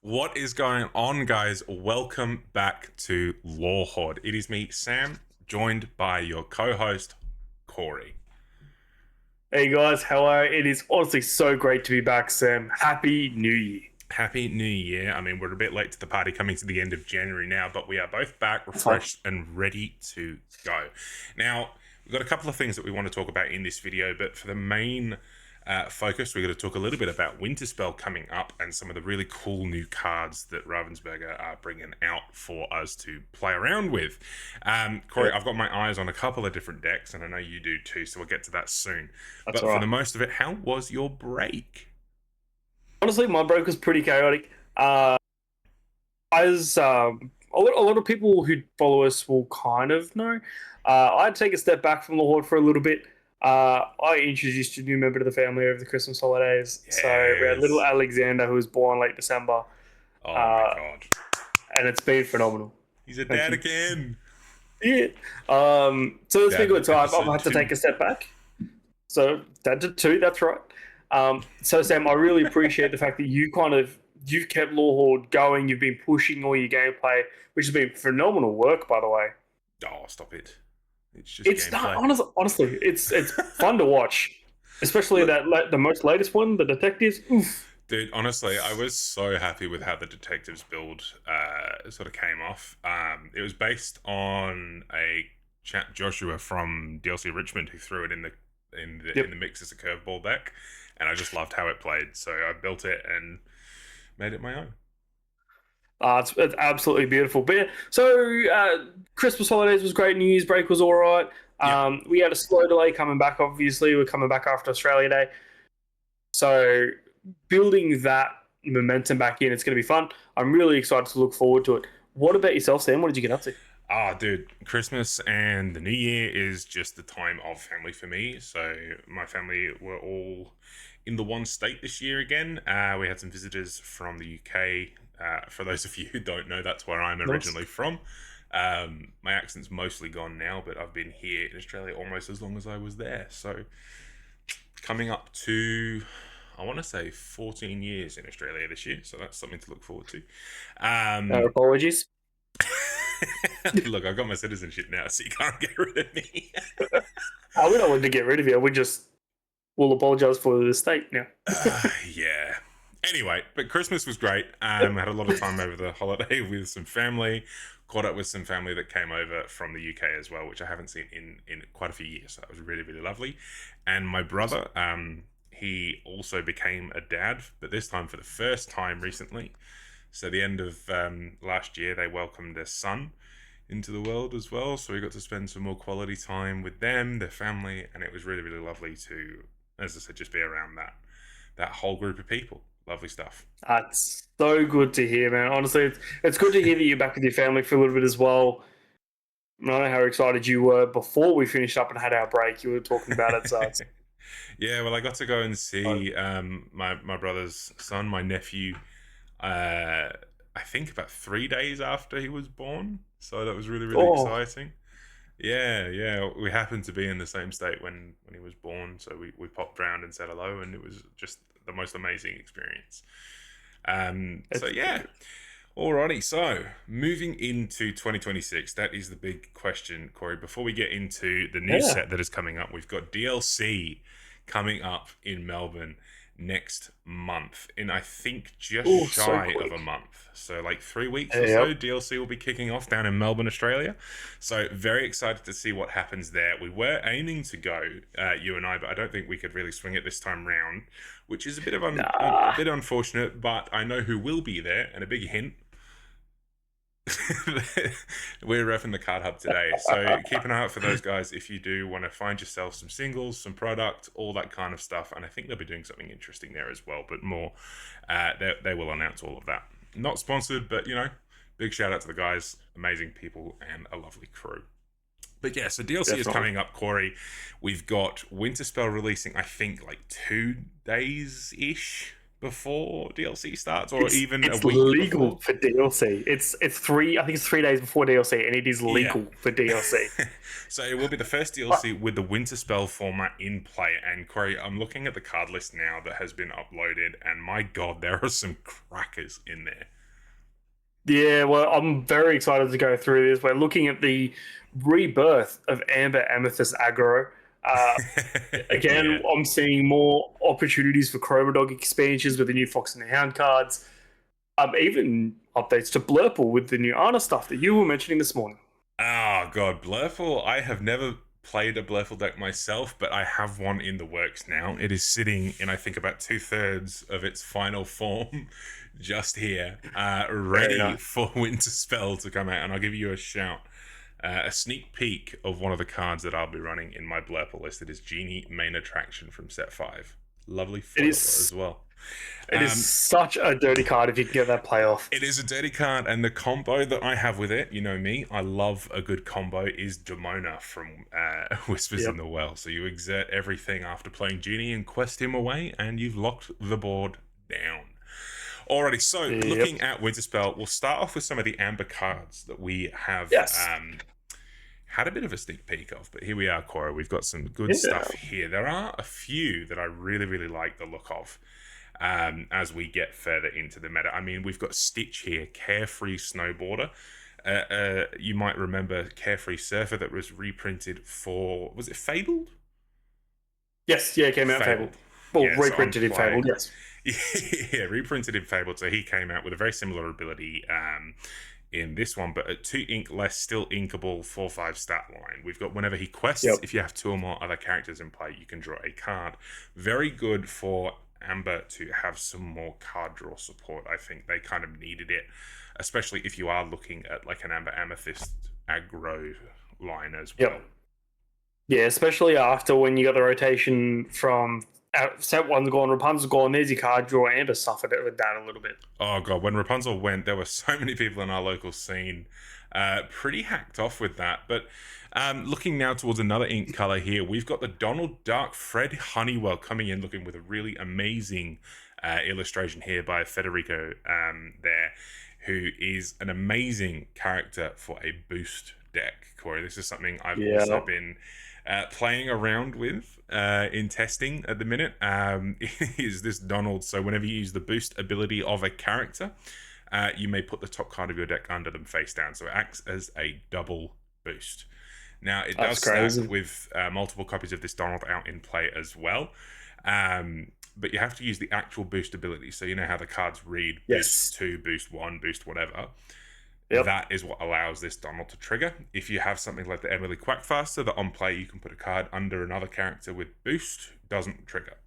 What is going on, guys? Welcome back to Hoard. It is me, Sam, joined by your co-host, Corey. Hey guys, how are you? It is honestly so great to be back, Sam. Happy New Year. Happy New Year. I mean, we're a bit late to the party coming to the end of January now, but we are both back, That's fine. refreshed, and ready to go. Now, we've got a couple of things that we want to talk about in this video, but for the main focus, we're going to talk a little bit about Winterspell coming up and some of the really cool new cards that Ravensburger are bringing out for us to play around with. Corey, I've got my eyes on a couple of different decks, and I know you do too, so we'll get to that soon. That's But all for right. the most of it, how was your break? Honestly, my break was pretty chaotic. As a lot of people who follow us will kind of know, I had to take a step back from the Horde for a little bit. I introduced a new member to the family over the Christmas holidays. So we had little Yes. Alexander, who was born late December, Oh my uh, god. and it's been phenomenal. He's a Thank dad you. again. Yeah. So it's been good. So I've Episode had to 2. take a step back. So that did two. That's right. So Sam, I really appreciate the fact that you've kept Law Horde going. You've been pushing all your gameplay, which has been phenomenal work, by the way. Oh, stop it. It's just It's not gameplay. honestly, it's fun to watch, especially Look, the most latest one, the detectives. Oof. dude, honestly, I was so happy with how the detectives build sort of came off. It was based on a chap, Joshua from DLC Richmond, who threw it in Yep. the mix as a curveball deck, and I just loved how it played. So I built it and made it my own. It's absolutely beautiful. But yeah, so Christmas holidays was great. New Year's break was all right. Yeah. We had a slow delay coming back. Obviously, we're coming back after Australia Day. So building that momentum back in, it's going to be fun. I'm really excited to look forward to it. What about yourself, Sam? What did you get up to? Ah, dude, Christmas and the New Year is just the time of family for me. So my family were all in the one state this year again. We had some visitors from the UK. For those of you who don't know, that's where I'm Nice. originally from. My accent's mostly gone now, but I've been here in Australia almost as long as I was there. So coming up to, I want to say 14 years in Australia this year. So that's something to look forward to. Apologies. Look, I've got my citizenship now, so you can't get rid of me. We don't want to get rid of you. We'll apologise for the state now. Yeah. Anyway, but Christmas was great. Had a lot of time over the holiday with some family. Caught up with some family that came over from the UK as well, which I haven't seen in quite a few years. So that was really, really lovely. And my brother, he also became a dad, but this time for the first time recently. So the end of last year, they welcomed their son into the world as well. So we got to spend some more quality time with them, their family, and it was really, really lovely to, as I said, just be around that whole group of people. Lovely stuff. That's so good to hear, man. Honestly, it's good to hear that you're back with your family for a little bit as well. I know how excited you were before we finished up and had our break. You were talking about it, so it's Yeah, well, I got to go and fun. see my brother's son, my nephew. I think about 3 days after he was born, so that was really, really Oh, exciting. Yeah, yeah. We happened to be in the same state when he was born, so we popped round and said hello, and it was just the most amazing experience. So it's yeah. Alrighty, so moving into 2026, that is the big question, Corey. Before we get into the new yeah. set that is coming up, we've got DLC coming up in Melbourne next month, in I think just Oh, so shy of a quick. month. So like 3 weeks or so, Yep. DLC will be kicking off down in Melbourne, Australia. So very excited to see what happens there. We were aiming to go, you and I, but I don't think we could really swing it this time round, which is a bit of a Nah. bit unfortunate. But I know who will be there, and a big hint. We're reffing the card hub today, so keep an eye out for those guys if you do want to find yourself some singles, some product, all that kind of stuff. And I think they'll be doing something interesting there as well, but more they will announce all of that. Not sponsored, but big shout out to the guys, amazing people and a lovely crew. But yeah, so DLC is Definitely. coming up, Corey. We've got Winterspell releasing, I think, like 2 days ish before DLC starts, or even a It's week legal before? for DLC. It's 3. I think it's 3 days before DLC, and it is Yeah. legal for DLC. So it will be the first But DLC with the Winterspell format in play. And Corey, I'm looking at the card list now that has been uploaded, and my god, there are some crackers in there. yeah, well, I'm very excited to go through this. We're looking at the rebirth of Amber Amethyst aggro. Uh, Yeah. Again, I'm seeing more opportunities for Chroma Dog expansions with the new Fox and the Hound cards. Even updates to Blurple with the new Ana stuff that you were mentioning this morning. Oh god, Blurple. I have never played a Blurple deck myself, but I have one in the works now. It is sitting in, I think, about 2/3 of its final form, just here, Very ready nice. for Winterspell to come out. And I'll give you a shout. A sneak peek of one of the cards that I'll be running in my Blurple list. It is Genie Main Attraction from set 5. Lovely It foil is as well. it is Um, such a dirty card if you can get that playoff. It is a dirty card, and the combo that I have with it, you know me, I love a good combo, is Demona from Whispers in Yep. the Well. So you exert everything after playing Genie and quest him away, and you've locked the board down. Alrighty, so Yep. looking at Winterspell, we'll start off with some of the amber cards that we have Yes. had a bit of a sneak peek of, but here we are, Cora. We've got some good Yeah. stuff here. There are a few that I really, really like the look of as we get further into the meta. I mean, we've got Stitch here, Carefree Snowboarder. You might remember Carefree Surfer that was reprinted for, was it Fabled? Yes. Yeah. It came out in Fable. Well, Yeah, so I'm reprinted in Fable. playing. Yes. Yeah, reprinted in Fabled. So he came out with a very similar ability in this one, but at 2 ink less, still inkable, 4/5 stat line. We've got whenever he quests, Yep. if you have 2 or more other characters in play, you can draw a card. Very good for Amber to have some more card draw support. I think they kind of needed it, especially if you are looking at like an Amber Amethyst aggro line as well. Yep. Yeah, especially after when you got the rotation from set one's gone, Rapunzel's gone. There's your card draw. Amber suffered it with that a little bit. Oh god, when Rapunzel went, there were so many people in our local scene pretty hacked off with that. But looking now towards another ink color here, we've got the Donald Duck Fred Honeywell coming in looking with a really amazing illustration here by Federico there, who is an amazing character for a boost deck. Corey, this is something I've also been playing around with in testing at the minute. Is this Donald? So whenever you use the boost ability of a character, you may put the top card of your deck under them face down. So it acts as a double boost. Now it does stack with multiple copies of this Donald out in play as well. But you have to use the actual boost ability. So you know how the cards read: boost 2, boost 1, boost whatever. Yep. That is what allows this Donald to trigger. If you have something like the Emily Quackfaster that on play you can put a card under another character with boost, doesn't trigger.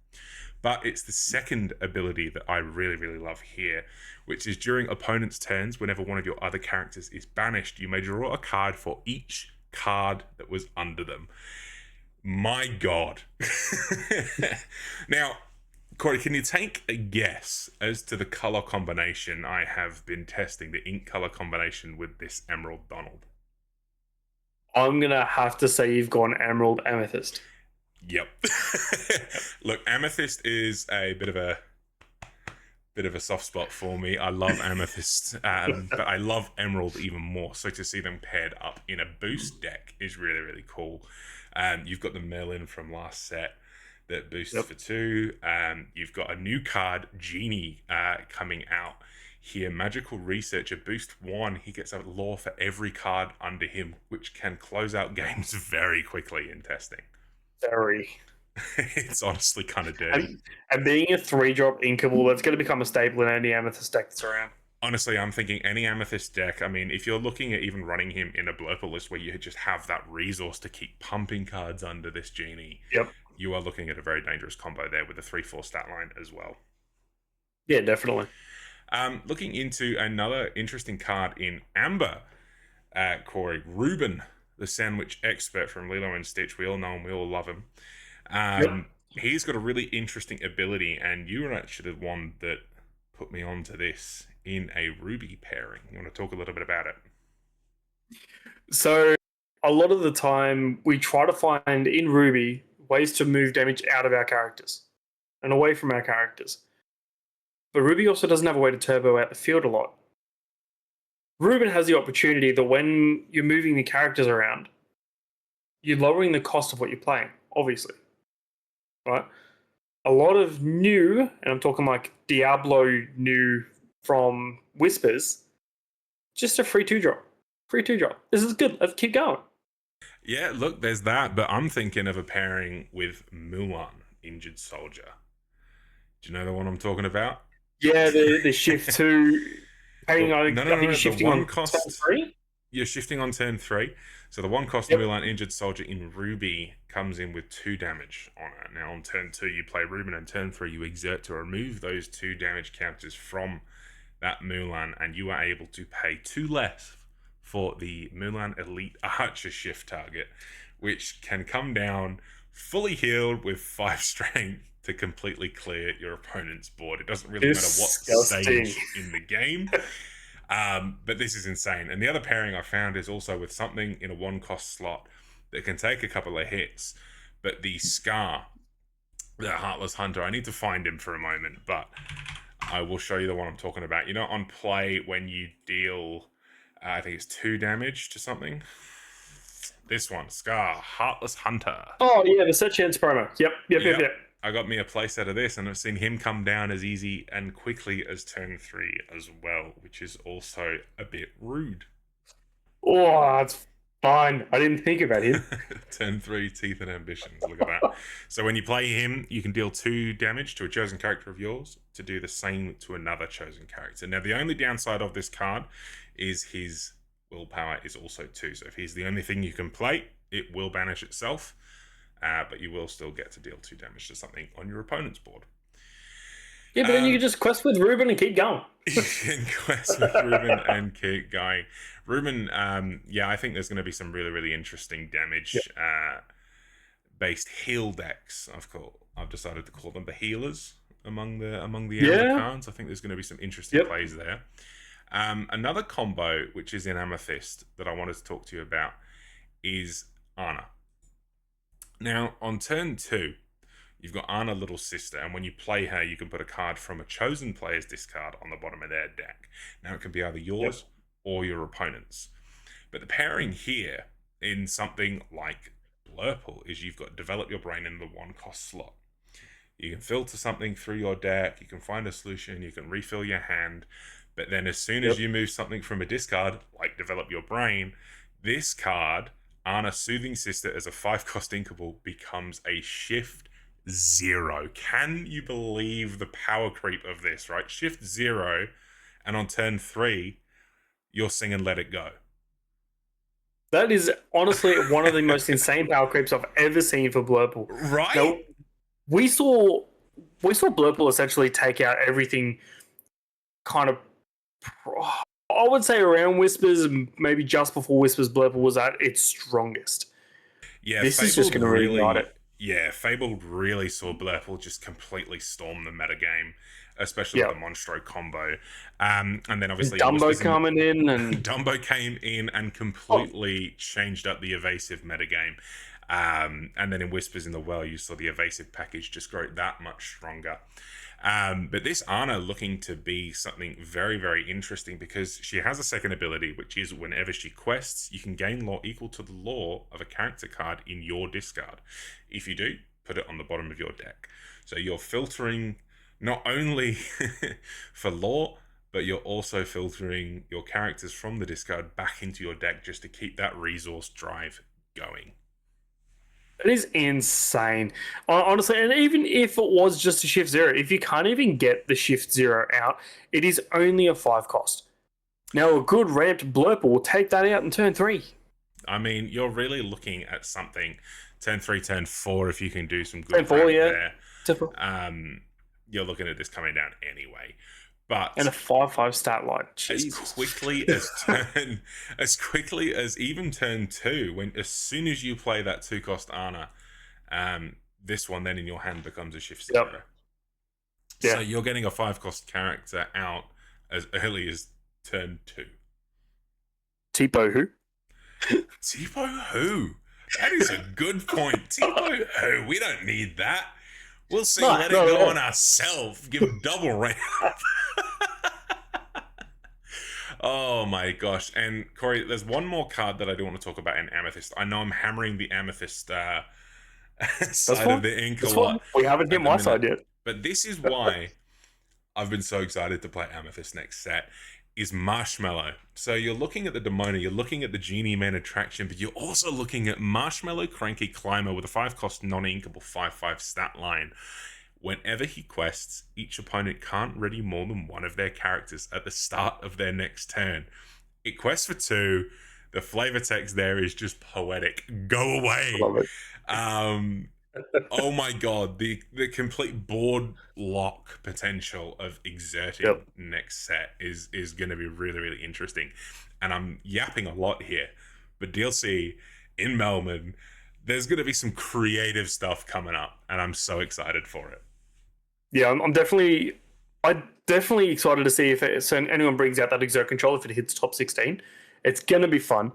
But it's the second ability that I really, really love here, which is during opponent's turns, whenever one of your other characters is banished, you may draw a card for each card that was under them. My god. Now, Corey, can you take a guess as to the color combination I have been testing, the ink color combination with this Emerald Donald? I'm going to have to say you've gone Emerald Amethyst. Yep. Look, Amethyst is a bit of a soft spot for me. I love Amethyst, but I love Emerald even more. So to see them paired up in a boost deck is really, really cool. You've got the Merlin from last set that boosts for 2. You've got a new card, Genie, coming out here. Magical Researcher, boost 1. He gets a lore for every card under him, which can close out games very quickly in testing. Very. It's honestly kind of dirty. And being a 3-drop inkable, that's going to become a staple in any Amethyst deck that's around. Honestly, I'm thinking any Amethyst deck, I mean, if you're looking at even running him in a Blurple list where you just have that resource to keep pumping cards under this Genie, you are looking at a very dangerous combo there with a 3/4 stat line as well. Yeah, definitely. Looking into another interesting card in Amber, Corey, Ruben, the sandwich expert from Lilo and Stitch. We all know him, we all love him. He's got a really interesting ability, and you were actually the one that put me onto this in a Ruby pairing. You want to talk a little bit about it? So a lot of the time we try to find in Ruby ways to move damage out of our characters and away from our characters. but Ruby also doesn't have a way to turbo out the field a lot. Ruben has the opportunity that when you're moving the characters around, you're lowering the cost of what you're playing, obviously. Right? A lot of new, and I'm talking like Diablo new from Whispers, just a free 2-drop. Free 2-drop. This is good. Let's keep going. Yeah, look, there's that, but I'm thinking of a pairing with Mulan, Injured Soldier. Do you know the one I'm talking about? Yeah, the shift 2. Hang on, No, I no, think no. you're The shifting one on cost. turn 3? You're shifting on turn 3. So the one cost Mulan Injured Soldier in Ruby comes in with 2 damage on it. Now on turn 2 you play Ruben, and turn 3 you exert to remove those 2 damage counters from that Mulan, and you are able to pay 2 less for the Mulan Elite Archer shift target, which can come down fully healed with 5 strength to completely clear your opponent's board. It doesn't really matter what stage in the game. But this is insane. And the other pairing I found is also with something in a 1-cost slot that can take a couple of hits, but the Scar, the Heartless Hunter, I need to find him for a moment, but I will show you the one I'm talking about. You know, on play, when you deal, I think it's 2 damage to something. This one, Scar, Heartless Hunter. Oh, yeah, the set chance promo. Yep. I got me a place out of this, and I've seen him come down as easy and quickly as turn 3 as well, which is also a bit rude. Oh, that's fine. I didn't think about him. Turn 3, Teeth and Ambitions. Look at that. So when you play him, you can deal 2 damage to a chosen character of yours to do the same to another chosen character. Now, the only downside of this card is his willpower is also 2. So if he's the only thing you can play, it will banish itself. But you will still get to deal 2 damage to something on your opponent's board. Yeah, but then you can just quest with Ruben and keep going. You can quest with Ruben and keep going. Ruben, I think there's going to be some really, really interesting damage based heal decks. I've decided to call them the healers among the Amber cards. I think there's going to be some interesting plays there. Another combo which is in Amethyst that I wanted to talk to you about is Ana. Now, on turn 2, you've got Ana, Little Sister, and when you play her, you can put a card from a chosen player's discard on the bottom of their deck. Now, it can be either yours or your opponent's. But the pairing here in something like Blurple is you've got Develop Your Brain in the 1-cost slot. You can filter something through your deck, you can find a solution, you can refill your hand, but then as soon as you move something from a discard, like Develop Your Brain, this card, Ana, Soothing Sister, as a 5-cost inkable, becomes a shift 0. Can you believe the power creep of this, right? Shift 0, and on turn 3, you're singing Let It Go. That is honestly one of the most insane power creeps I've ever seen for Blurple. Right? Now, we saw Blurple essentially take out everything kind of, I would say around Whispers, maybe just before Whispers, Blurple was at its strongest. Yeah, this Fabled is just going to really ride it. Yeah, Fabled really saw Blurple just completely storm the metagame, especially with the Monstro combo. And then obviously Dumbo coming in, and Dumbo came in and completely changed up the evasive metagame. And then in Whispers in the Well, you saw the evasive package just grow that much stronger. But this Ana looking to be something very, very interesting because she has a second ability, which is whenever she quests, you can gain lore equal to the lore of a character card in your discard. If you do, put it on the bottom of your deck. So you're filtering not only for lore, but you're also filtering your characters from the discard back into your deck just to keep that resource drive going. It is insane, honestly. And even if it was just a shift 0, if you can't even get the shift 0 out, it is only a 5-cost. Now, a good ramped Blurple will take that out in turn 3. I mean, you're really looking at something turn 3, turn 4. If you can do some good turn 4, there, you're looking at this coming down anyway. But and a 5/5 stat line. Jesus. as quickly as even turn 2, as soon as you play that 2-cost Ana, this one then in your hand becomes a shift 0. Yep. So you're getting a 5-cost character out as early as turn 2. Tipo who? Tipo who? That is a good point. Tipo who? We don't need that. We'll see. No, Let it go on ourselves. Give double ramp. Oh my gosh. And Corey, there's one more card that I do want to talk about in Amethyst. I know I'm hammering the Amethyst That's side of fine. the ink a That's lot fine. We haven't hit at the my minute. side yet. But this is why I've been so excited to play Amethyst next set, is Marshmallow. So you're looking at the Demona, you're looking at the Genie Man attraction, but you're also looking at Marshmallow Cranky Climber with a 5-cost non-inkable 5/5 stat line. Whenever he quests, each opponent can't ready more than one of their characters at the start of their next turn. It quests for 2. The flavor text there is just poetic. Go away. I love it. Oh my god, the complete board lock potential of exerting next set is going to be really, really interesting. And I'm yapping a lot here, but DLC in Melbourne, there's going to be some creative stuff coming up, and I'm so excited for it. Yeah, I'm definitely excited to see if anyone brings out that exert control if it hits top 16. It's going to be fun.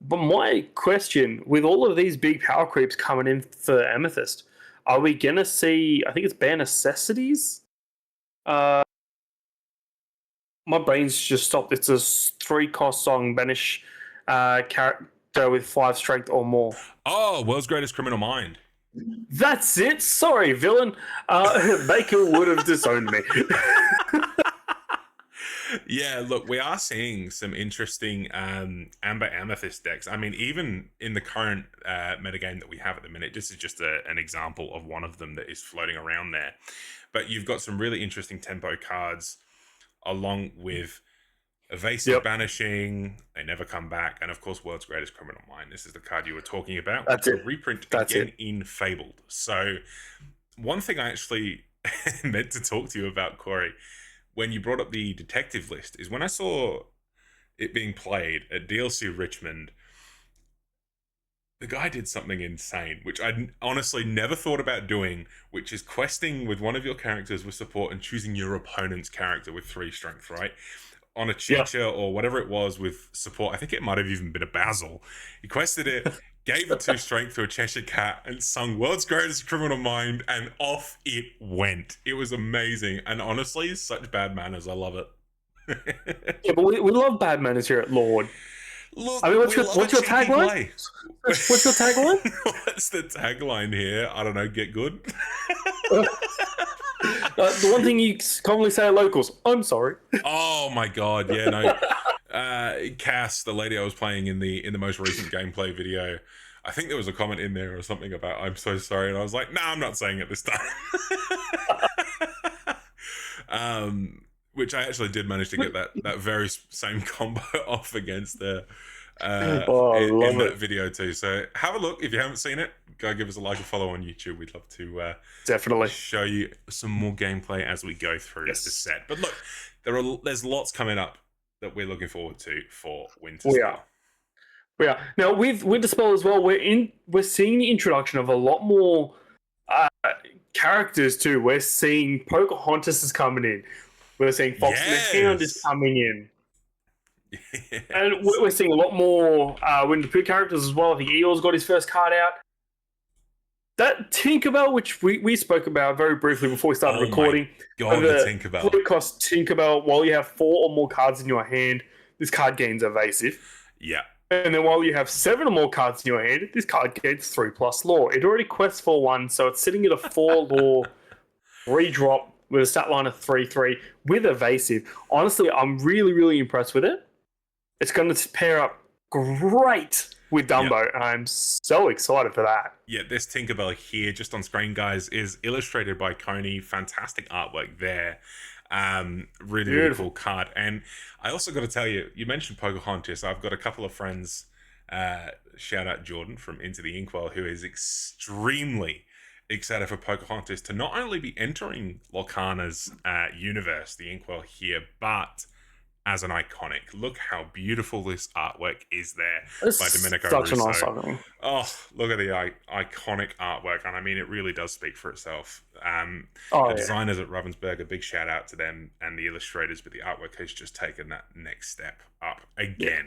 But my question, with all of these big power creeps coming in for Amethyst, are we going to see, I think it's Bare Necessities? My brain's just stopped. It's a 3-cost song, banish character with 5 strength or more. Oh, World's Greatest Criminal Mind. That's it. Sorry, villain. Baker would have disowned me. Yeah, look, we are seeing some interesting Amber Amethyst decks. I mean, even in the current metagame that we have at the minute, this is just an example of one of them that is floating around there. But you've got some really interesting tempo cards along with Evasive Banishing, They Never Come Back, and of course, World's Greatest Criminal Mind. This is the card you were talking about. That's it. Reprint That's again it. in Fabled. So, one thing I actually meant to talk to you about, Corey, when you brought up the detective list, is when I saw it being played at DLC Richmond, the guy did something insane, which I honestly never thought about doing, which is questing with one of your characters with support and choosing your opponent's character with 3 strength, right? On a Chicha or whatever it was with support. I think it might have even been a Basil. He quested it, gave it 2 strength to a Cheshire Cat, and sung World's Greatest Criminal Mind, and off it went. It was amazing. And honestly, such bad manners. I love it. Yeah, but we love bad manners here at Lord. Look, I mean, what's your tagline? What's your tagline? What's the tagline here? I don't know. Get good. The one thing you commonly say at locals, I'm sorry. Oh my god, yeah, no. Cass, the lady I was playing in the most recent gameplay video, I think there was a comment in there or something about I'm so sorry, and I was like, nah, I'm not saying it this time. Which I actually did manage to get that very same combo off against the in that video too. So have a look if you haven't seen it. Go give us a like and follow on YouTube. We'd love to definitely show you some more gameplay as we go through the set. But look, there's lots coming up that we're looking forward to for Winterspell. We are now with Winterspell as well. We're seeing the introduction of a lot more characters too. We're seeing Pocahontas is coming in. We're seeing Fox and the Hound is coming in. Yes. And we're seeing a lot more Winnie the Pooh characters as well. I think Eeyore's got his first card out. That Tinkerbell, which we spoke about very briefly before we started recording. God, the Tinkerbell. It costs Tinkerbell. While you have 4 or more cards in your hand, this card gains evasive. Yeah. And then while you have 7 or more cards in your hand, this card gains 3+ lore. It already quests for 1, so it's sitting at a 4 lore redrop with a stat line of 3/3 with evasive. Honestly, I'm really, really impressed with it. It's going to pair up great with Dumbo, and I'm so excited for that. Yeah, this Tinkerbell here, just on screen, guys, is illustrated by Coney. Fantastic artwork there. Really, really cool card. And I also got to tell you, you mentioned Pocahontas. I've got a couple of friends, shout out Jordan from Into the Inkwell, who is extremely excited for Pocahontas to not only be entering Lorcana's universe, the Inkwell here, but as an iconic. Look how beautiful this artwork is there by Domenico Russo. Such a nice artwork. Oh, look at the iconic artwork. And I mean, it really does speak for itself. Designers at Ravensburg, a big shout out to them and the illustrators, but the artwork has just taken that next step up again.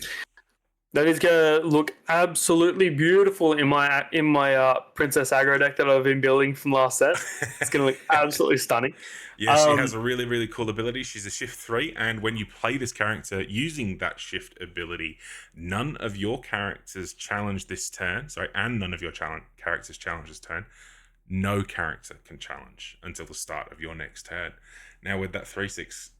That is going to look absolutely beautiful in my Princess Aggro deck that I've been building from last set. It's going to look absolutely stunning. Yeah, she has a really, really cool ability. She's a shift 3, and when you play this character using that shift ability, none of your characters challenge this turn. Sorry, and none of your characters challenge this turn. No character can challenge until the start of your next turn. Now, with that 3/6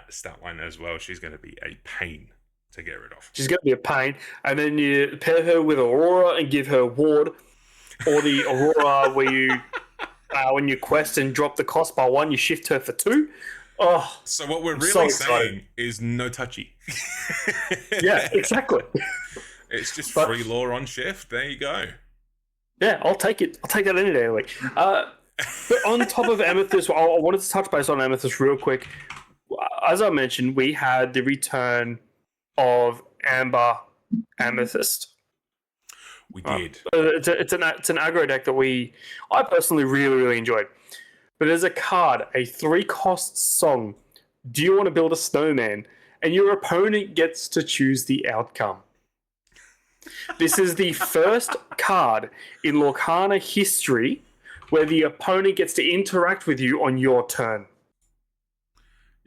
stat line as well, she's going to be a pain to get rid of. She's going to be a pain. And then you pair her with Aurora and give her Hoard, or the Aurora where you... when you quest and drop the cost by 1, you shift her for 2. Oh, so what we're really saying is no touchy. Yeah, exactly. It's just free lore on shift. There you go. Yeah, I'll take it. I'll take that any day of the week. But on top of Amethyst, I wanted to touch base on Amethyst real quick. As I mentioned, we had the return of Amber Amethyst. We did. It's an aggro deck that I personally really, really enjoyed. But there's a card, a 3-cost song. Do you want to build a snowman? And your opponent gets to choose the outcome. This is the first card in Lorcana history where the opponent gets to interact with you on your turn.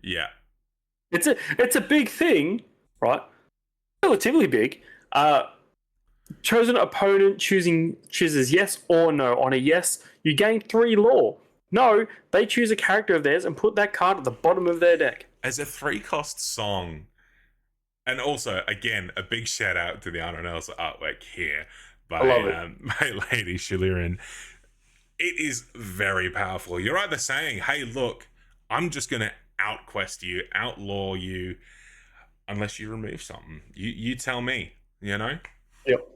Yeah. It's a big thing, right? Relatively big. Chosen opponent chooses yes or no. On a yes, you gain 3 lore. No, they choose a character of theirs and put that card at the bottom of their deck. As a 3-cost song, and also, again, a big shout out to the Unknown Elsa artwork here by my lady Shilirin. It is very powerful. You're either saying, hey, look, I'm just going to outquest you, outlaw you, unless you remove something. You tell me, you know? Yep.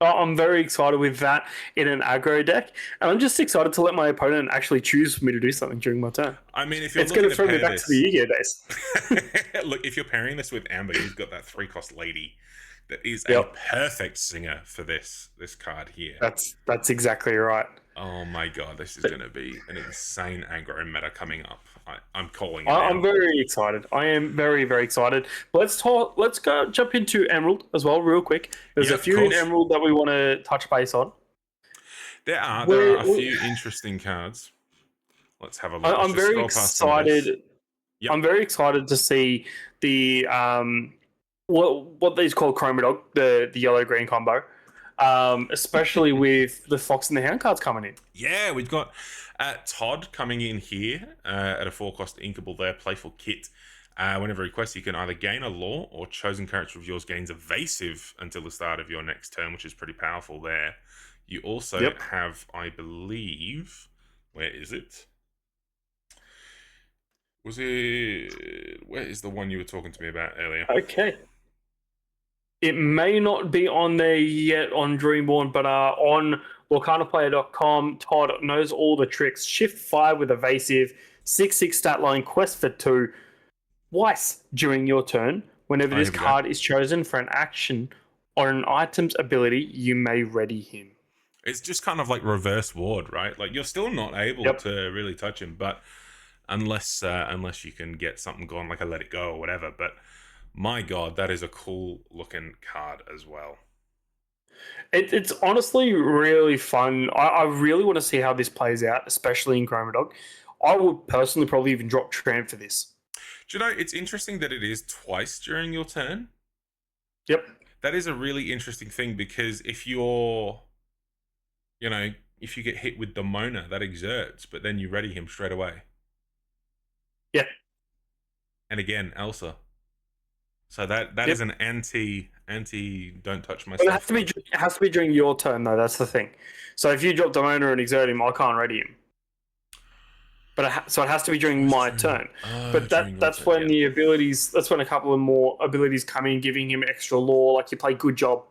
I'm very excited with that in an aggro deck, and I'm just excited to let my opponent actually choose for me to do something during my turn. I mean, if you're it's going to throw me back to the Yu-Gi-Oh days. Look, if you're pairing this with Amber, you've got that 3-cost lady that is a perfect singer for this card here. That's exactly right. Oh my god, this is going to be an insane aggro meta coming up. I'm calling it. I'm very excited. I am very, very excited. Let's go jump into Emerald as well, real quick. There's a few in Emerald that we want to touch base on. There are a few interesting cards. Let's have a look. I'm very excited. Yep. I'm very excited to see the what these call Chroma Dog, the yellow green combo. Especially with the Fox and the Hound cards coming in. Yeah, we've got Todd coming in here at a 4-cost inkable there, Playful Kit. Whenever requested, you can either gain a lore or chosen character of yours gains evasive until the start of your next turn, which is pretty powerful there. You also have, I believe, where is it? Where is the one you were talking to me about earlier? Okay. It may not be on there yet on Dreamborn, but on LorcanaPlayer.com, Todd knows all the tricks. Shift 5 with evasive, 6/6 stat line, quest for 2, twice during your turn. Whenever this card is chosen for an action or an item's ability, you may ready him. It's just kind of like reverse ward, right? Like you're still not able to really touch him, but unless you can get something going like a Let It Go or whatever, but my god, that is a cool looking card as well. It's honestly really fun. I really want to see how this plays out, especially in Chroma Dog. I would personally probably even drop Tramp for this. Do you know, it's interesting that it is twice during your turn. Yep. That is a really interesting thing because if you get hit with the Mona, that exerts, but then you ready him straight away. Yeah. And again, Elsa. So that is an anti don't touch my stuff. It has to be during your turn though. That's the thing. So if you drop Demona and exert him, I can't ready him. But so it has to be during my turn. But that's when the abilities. That's when a couple of more abilities come in, giving him extra lore. Like you play Good Job,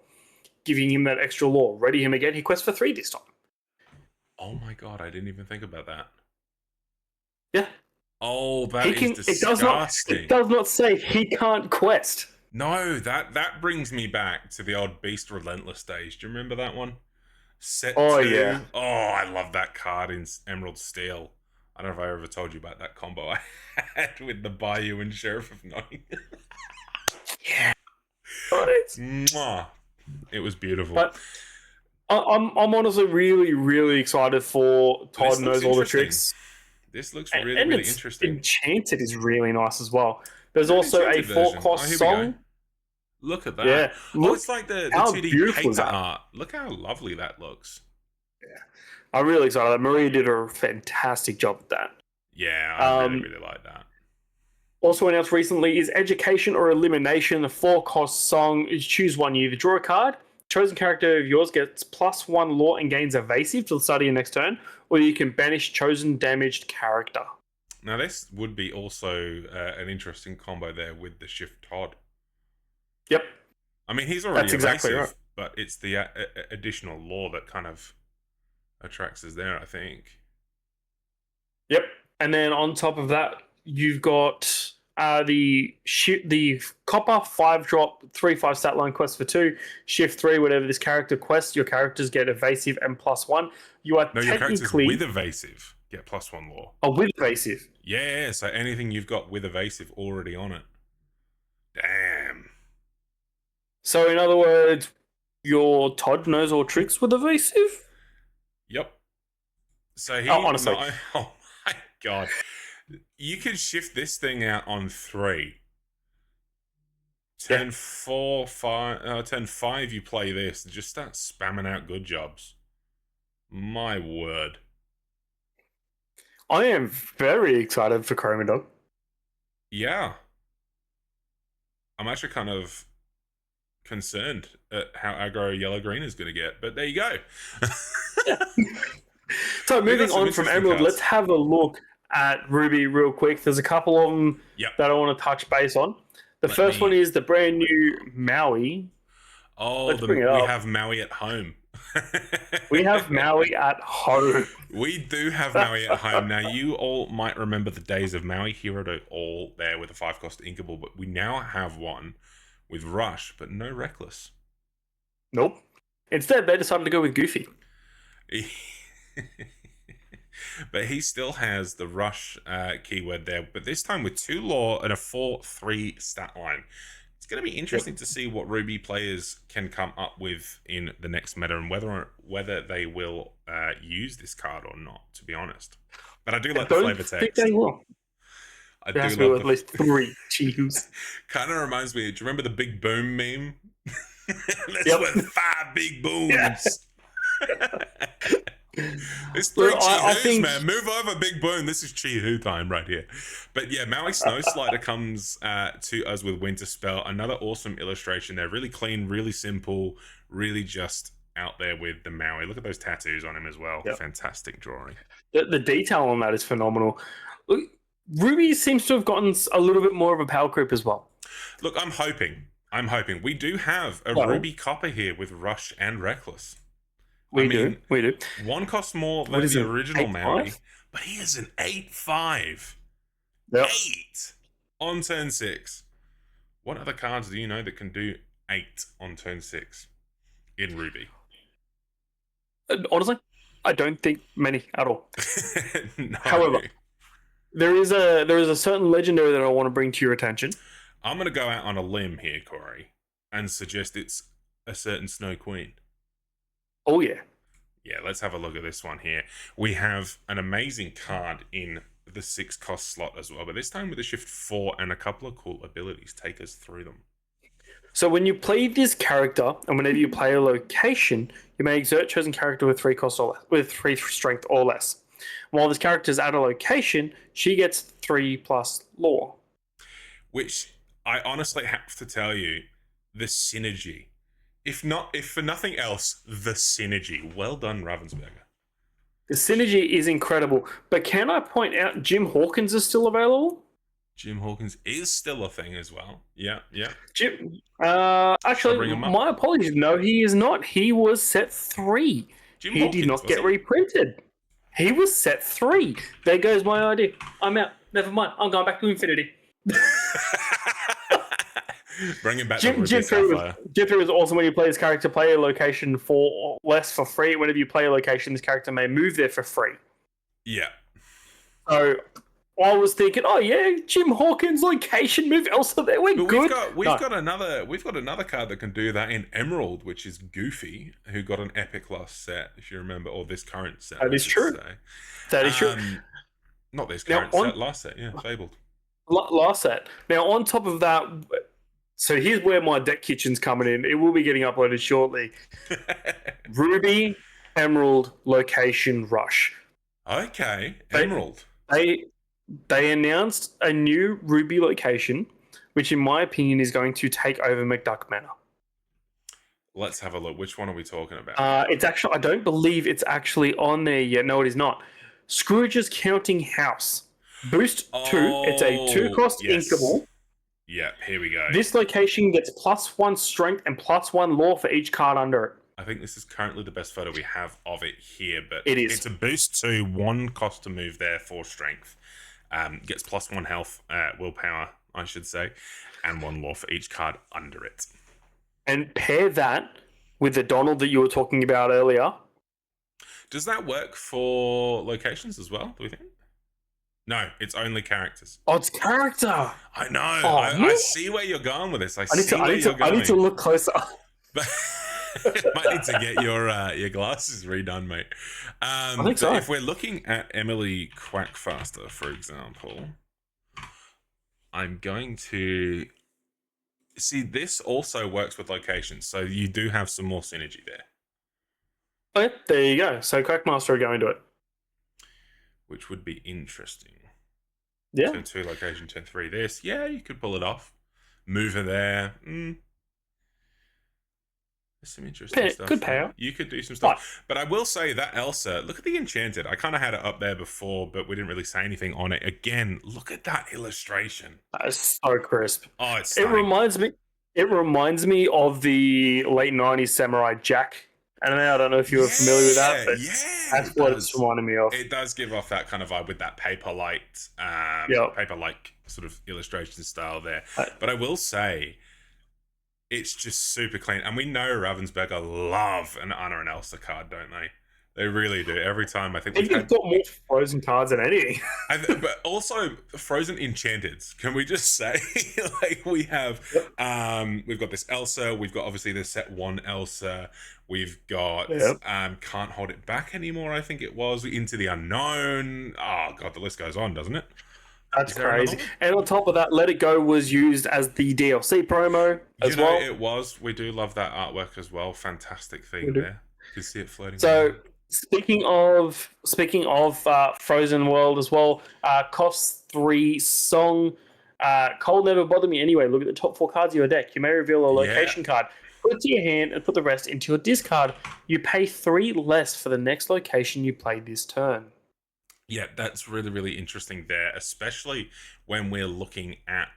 giving him that extra lore. Ready him again. He quests for 3 this time. Oh my god! I didn't even think about that. Yeah. Oh, that is disgusting. It does not say he can't quest. No, that brings me back to the old Beast Relentless days. Do you remember that one? Set 2. Yeah. Oh, I love that card in Emerald Steel. I don't know if I ever told you about that combo I had with the Bayou and Sheriff of Nottingham. Yeah. Mwah. It was beautiful. But I'm honestly really, really excited for Todd Knows All the Tricks. This looks really it's interesting. Enchanted is really nice as well. There's An also a Enchanted version. four-cost Here we song. go. Look at that. Yeah. Look it's like the how 2D beautiful is paper that? art. Look how lovely that looks. Yeah. I'm really excited. Maria did a fantastic job with that. Yeah, I really like that. Also announced recently is Education or Elimination, a 4-cost song. You choose one. You either draw a card, chosen character of yours gets +1 law and gains evasive till the start of your next turn, or you can banish chosen damaged character. Now, this would be also an interesting combo there with the Shift Todd. Yep. I mean, he's already That's evasive, exactly right. but it's the additional law that kind of attracts us there, I think. Yep. And then on top of that, you've got the Copper 5-drop 3/5 stat line quest for 2, Shift 3, whatever this character quests, your characters get evasive and +1. You are your characters with evasive get +1 law. Oh, with evasive. Yeah, so anything you've got with evasive already on it. Damn. So in other words, your Todd Knows All Tricks with evasive? Yep. So honestly. Oh my god. You can shift this thing out on 3. Turn 5 you play this, just start spamming out good jobs. My word. I am very excited for Chroma Dog. Yeah. I'm actually kind of concerned at how aggro Yellow Green is going to get, but there you go. So moving on from Emerald, let's have a look at Ruby real quick. There's a couple of them that I want to touch base on. The first one is the brand new Maui. Oh, we have Maui at home. We have Maui at home. We do have Maui at home. Now, you all might remember the days of Maui Hero all there with a 5-cost Inkable, but we now have one with Rush, but no Reckless. Nope. Instead, they decided to go with Goofy. But he still has the Rush keyword there, but this time with 2 law and a 4/3 stat line. It's going to be interesting to see what Ruby players can come up with in the next meta and whether they will use this card or not, to be honest. But I do like the flavor text. I think they will. I there do has to love be at least 3 chews. Kind of reminds me, do you remember the Big Boom meme? That's with 5 big booms. Yeah. It's 3 Chi-Hoos, man. Move over, Big Boom. This is Chi-Hoo time right here. But yeah, Maui Snow Slider comes to us with Winterspell. Another awesome illustration there. Really clean, really simple, really just out there with the Maui. Look at those tattoos on him as well. Yep. Fantastic drawing. The detail on that is phenomenal. Look, Ruby seems to have gotten a little bit more of a power creep as well. Look, I'm hoping. We do have a Ruby Copper here with Rush and Reckless. We do. 1 costs more than the original Maui, but he is an 8/5. Yep. 8 on turn 6. What other cards do you know that can do 8 on turn 6 in Ruby? Honestly, I don't think many at all. No. However, there is a certain legendary that I want to bring to your attention. I'm going to go out on a limb here, Corey, and suggest it's a certain Snow Queen. Oh, yeah. Yeah, let's have a look at this one here. We have an amazing card in the 6-cost slot as well, but this time with a Shift 4 and a couple of cool abilities. Take us through them. So when you play this character, and whenever you play a location, you may exert chosen character with 3 cost or less, with 3 strength or less. While this character is at a location, she gets 3+ law. Which I honestly have to tell you, the synergy. If for nothing else, the synergy. Well done, Ravensburger. The synergy is incredible. But can I point out Jim Hawkins is still available? Jim Hawkins is still a thing as well. Yeah. Jim, actually, my apologies. No, he is not. He was set 3. Jim he Hawkins, did not get reprinted. He was set 3. There goes my idea. I'm out. Never mind. I'm going back to Infinity. Bring him back. Jim 3 was awesome when you play this character. Play a location for less for free. Whenever you play a location, this character may move there for free. Yeah. So I was thinking, oh yeah, Jim Hawkins location move Elsa there. We're But good. we've No, got another card that can do that in Emerald, which is Goofy, who got an epic last set, if you remember, or this current set, that I is should true. say. That is true. Not this Now current on set, last set, yeah, Fabled. last set. Now on top of that, so here's where my deck kitchen's coming in. It will be getting uploaded shortly. Ruby, Emerald, location rush. Okay, They, Emerald. they they announced a new Ruby location, which in my opinion is going to take over McDuck Manor. Let's have a look. Which one are we talking about? It's actually, I don't believe it's actually on there yet. No, it is not. Scrooge's Counting House. Boost 2. It's a 2-cost yes. inkable. Yeah, here we go. This location gets +1 strength and +1 lore for each card under it. I think this is currently the best photo we have of it here, but It is. It's a boost to 1 cost to move there for strength. Gets +1 health, willpower, I should say, and 1 lore for each card under it. And pair that with the Donald that you were talking about earlier. Does that work for locations as well, do we think? No, it's only characters. Oh, it's character. I know. Oh, I see where you're going with this. I need to look closer. But might need to get your glasses redone, mate. I think so. If we're looking at Emily Quackfaster, for example, I'm going to see this also works with locations, so you do have some more synergy there. Oh, yeah, there you go. So Quackmaster are going to it. Which would be interesting. Yeah. Turn 2 location, turn 3 this. Yeah, you could pull it off. Move her there. There's some interesting stuff. Good payout. You could do some stuff. But I will say that Elsa, look at the Enchanted. I kind of had it up there before, but we didn't really say anything on it. Again, look at that illustration. That is so crisp. Oh, it's stunning. It reminds me of the late 90s Samurai Jack anime. I don't know if you were familiar with that, but that's what it's reminding me of. It does give off that kind of vibe with that paper-like sort of illustration style there. But I will say, it's just super clean. And we know Ravensburger love an Anna and Elsa card, don't they? They really do. Every time I think we've got more Frozen cards than anything. But also Frozen Enchanteds. Can we just say, like, we have, we've got this Elsa. We've got obviously the set 1 Elsa. We've got Can't Hold It Back Anymore. I think it was Into the Unknown. Oh god, the list goes on, doesn't it? That's crazy. And on top of that, Let It Go was used as the DLC promo as well. It was. We do love that artwork as well. Fantastic thing there. You can see it floating. So. Around. Speaking of Frozen World as well, costs 3 song. Cold Never Bother Me Anyway. Look at the top 4 cards of your deck. You may reveal a location card. Put it to your hand and put the rest into your discard. You pay 3 less for the next location you play this turn. Yeah, that's really, really interesting there, especially when we're looking at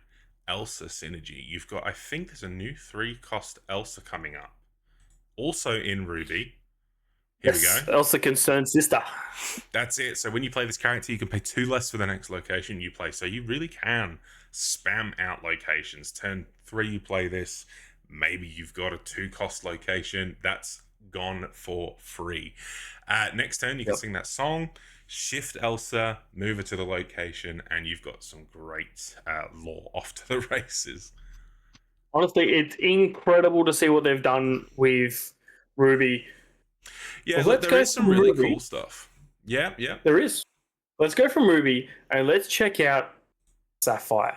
Elsa synergy. You've got, I think there's a new 3-cost Elsa coming up. Also in Ruby. Here we go. Elsa Concerned Sister. That's it. So when you play this character, you can pay 2 less for the next location you play. So you really can spam out locations. Turn 3, you play this. Maybe you've got a 2-cost location. That's gone for free. Next turn, you can sing that song, shift Elsa, move her to the location, and you've got some great lore off to the races. Honestly, it's incredible to see what they've done with Ruby. Yeah, well, there is some really cool stuff. Yeah. There is. Let's go from Ruby and let's check out Sapphire.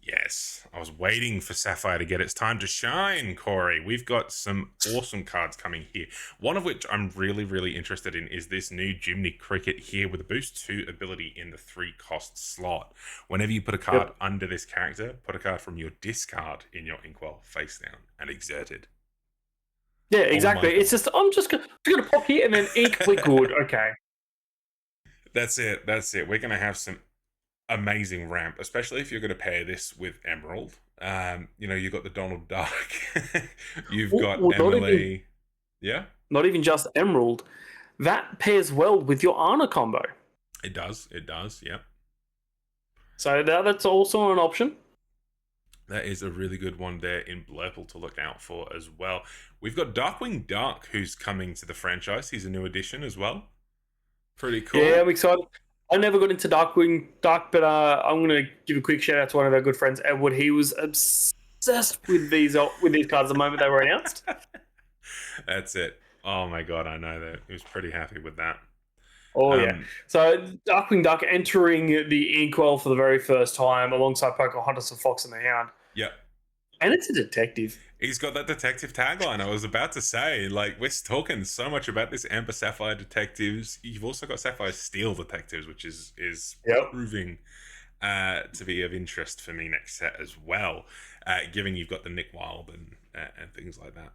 Yes, I was waiting for Sapphire to get its time to shine, Corey. We've got some awesome cards coming here. One of which I'm really, really interested in is this new Jiminy Cricket here with a boost 2 ability in the 3-cost slot. Whenever you put a card under this character, put a card from your discard in your Inkwell face down and exert it. Yeah, exactly. It's just, I'm just gonna pop here and then ink, we're good. Okay. That's it. We're gonna have some amazing ramp, especially if you're gonna pair this with Emerald. You've got the Donald Duck. You've got Emily. Not even just Emerald. That pairs well with your Anna combo. It does. Yep. So that's also an option. That is a really good one there in Blurple to look out for as well. We've got Darkwing Duck, who's coming to the franchise. He's a new addition as well. Pretty cool. Yeah, I'm excited. I never got into Darkwing Duck, but I'm going to give a quick shout out to one of our good friends, Edward. He was obsessed with these cards the moment they were announced. That's it. Oh my god, I know that. He was pretty happy with that. Oh yeah. So Darkwing Duck entering the Inkwell for the very first time alongside Pocahontas and Fox and the Hound. Yep. And it's a detective. He's got that detective tagline. I was about to say, like, we're talking so much about this Amber Sapphire detectives. You've also got Sapphire Steel detectives, which is proving to be of interest for me next set as well, given you've got the Nick Wilde and things like that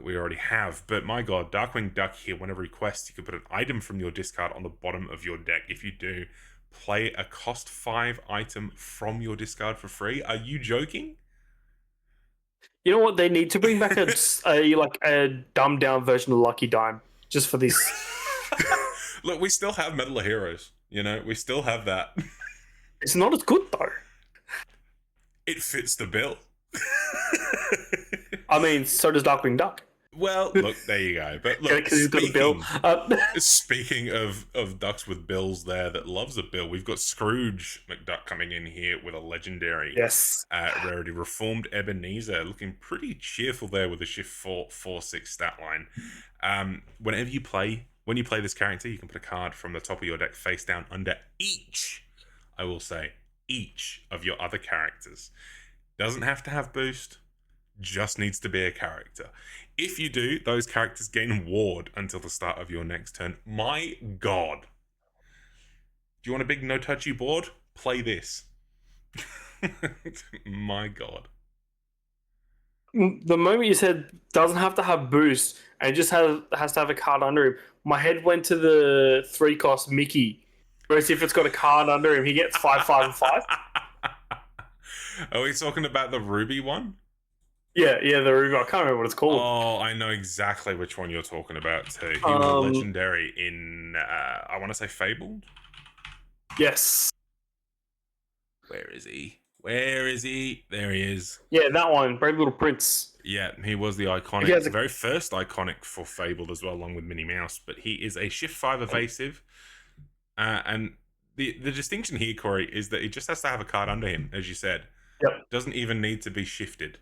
we already have. But my god, Darkwing Duck here, whenever he quests, you can put an item from your discard on the bottom of your deck. If you do, play a cost 5 item from your discard for free. Are you joking? You know what? They need to bring back a dumbed down version of Lucky Dime just for this. Look, we still have Metal of Heroes. You know, we still have that. It's not as good though. It fits the bill. I mean, so does Darkwing Duck. Well, look, there you go. But look, because he's got a bill. Speaking of ducks with bills there that loves a bill, we've got Scrooge McDuck coming in here with a legendary rarity. Reformed Ebenezer, looking pretty cheerful there with a shift 4/6 stat line. When you play this character, you can put a card from the top of your deck face down under each, I will say, each of your other characters. Doesn't have to have boost, just needs to be a character. If you do, those characters gain ward until the start of your next turn. My god. Do you want a big no-touchy board? Play this. My god. The moment you said doesn't have to have boost and just has to have a card under him, my head went to the 3-cost Mickey. Whereas if it's got a card under him, he gets 5, 5, and 5. Are we talking about the Ruby one? Yeah, the Ruby. I can't remember what it's called. Oh, I know exactly which one you're talking about too. He was legendary in, I want to say Fabled? Yes. Where is he? There he is. Yeah, that one. Brave Little Prince. Yeah, he was the iconic, the very first iconic for Fabled as well, along with Minnie Mouse. But he is a shift 5 evasive. And the distinction here, Corey, is that he just has to have a card under him, as you said. Yep. Doesn't even need to be shifted.